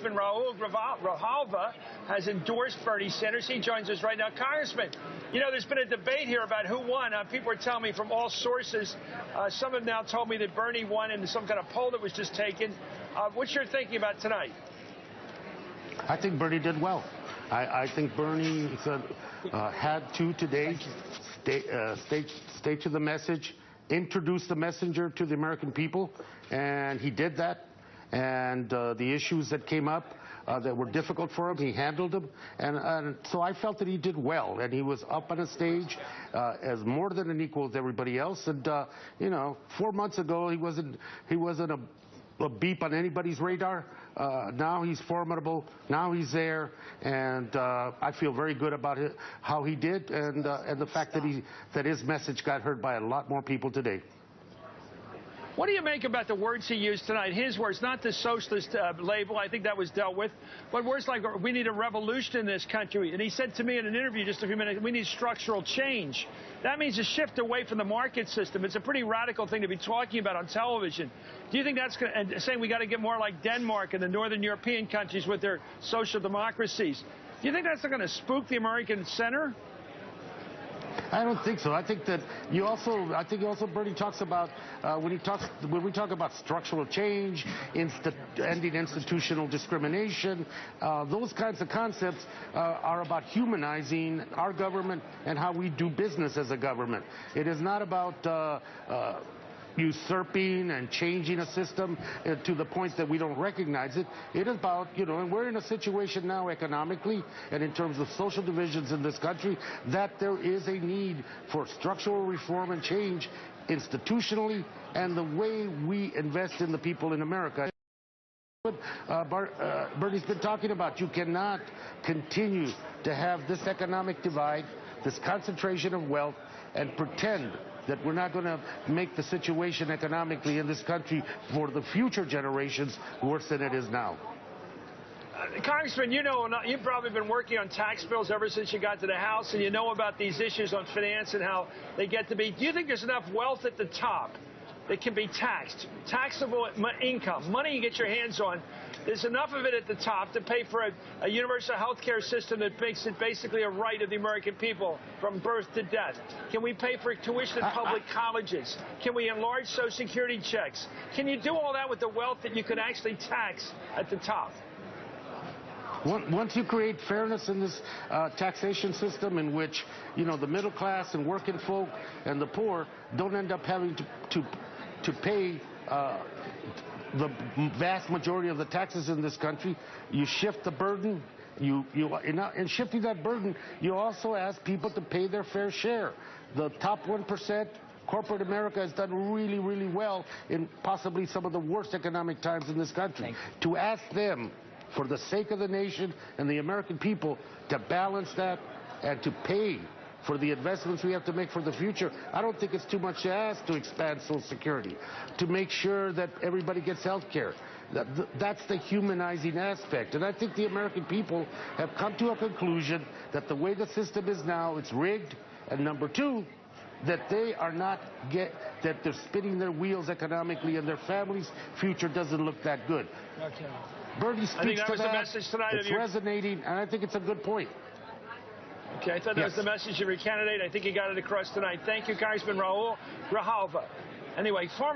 Raul Grijalva has endorsed Bernie Sanders. He joins us right now. Congressman, you know, there's been a debate here about who won. People are telling me from all sources. Some have now told me that Bernie won in some kind of poll that was just taken. What's your thinking about tonight? I think Bernie did well. I think Bernie had to today stay to the message, introduce the messenger to the American people, and he did that. And the issues that came up that were difficult for him, he handled them. And so I felt that he did well, and he was up on a stage as more than an equal as everybody else. And, you know, 4 months ago, he wasn't a beep on anybody's radar. Now he's formidable. Now he's there, and I feel very good about how he did, and the fact that his message got heard by a lot more people today. What do you make about the words he used tonight? His words, not the socialist label. I think that was dealt with. But words like, we need a revolution in this country. And he said to me in an interview just a few minutes, we need structural change. That means a shift away from the market system. It's a pretty radical thing to be talking about on television. Do you think that's going to, and saying we got to get more like Denmark and the Northern European countries with their social democracies, do you think that's going to spook the American center? I don't think so. I think that I think also Bernie talks about when we talk about structural change, ending institutional discrimination, those kinds of concepts are about humanizing our government and how we do business as a government. It is not about usurping and changing a system to the point that we don't recognize it. It is about, you know, and we're in a situation now economically and in terms of social divisions in this country that there is a need for structural reform and change institutionally and the way we invest in the people in America. Bernie's been talking about, you cannot continue to have this economic divide, this concentration of wealth, and pretend that we're not going to make the situation economically in this country for the future generations worse than it is now. Congressman, you know, you've probably been working on tax bills ever since you got to the House, and you know about these issues on finance and how they get to be. Do you think there's enough wealth at the top that can be taxed? Taxable income, money you get your hands on. There's enough of it at the top to pay for a universal health care system that makes it basically a right of the American people from birth to death. Can we pay for tuition in public colleges? Can we enlarge Social Security checks? Can you do all that with the wealth that you could actually tax at the top? Once you create fairness in this taxation system in which, you know, the middle class and working folk and the poor don't end up having to pay the vast majority of the taxes in this country, you shift the burden. In shifting that burden, you also ask people to pay their fair share. The top 1%, corporate America has done really, really well in possibly some of the worst economic times in this country. To ask them, for the sake of the nation and the American people, to balance that and to pay for the investments we have to make for the future, I don't think it's too much to ask to expand Social Security, to make sure that everybody gets health care. That's the humanizing aspect. And I think the American people have come to a conclusion that the way the system is now, it's rigged. And number two, that they are not that they're spinning their wheels economically and their family's future doesn't look that good. Okay. Bernie speaks to that. The message tonight. It's resonating, and I think it's a good point. Okay, I thought that was the message of your candidate. I think he got it across tonight. Thank you, Congressman Raul Grijalva. Anyway, former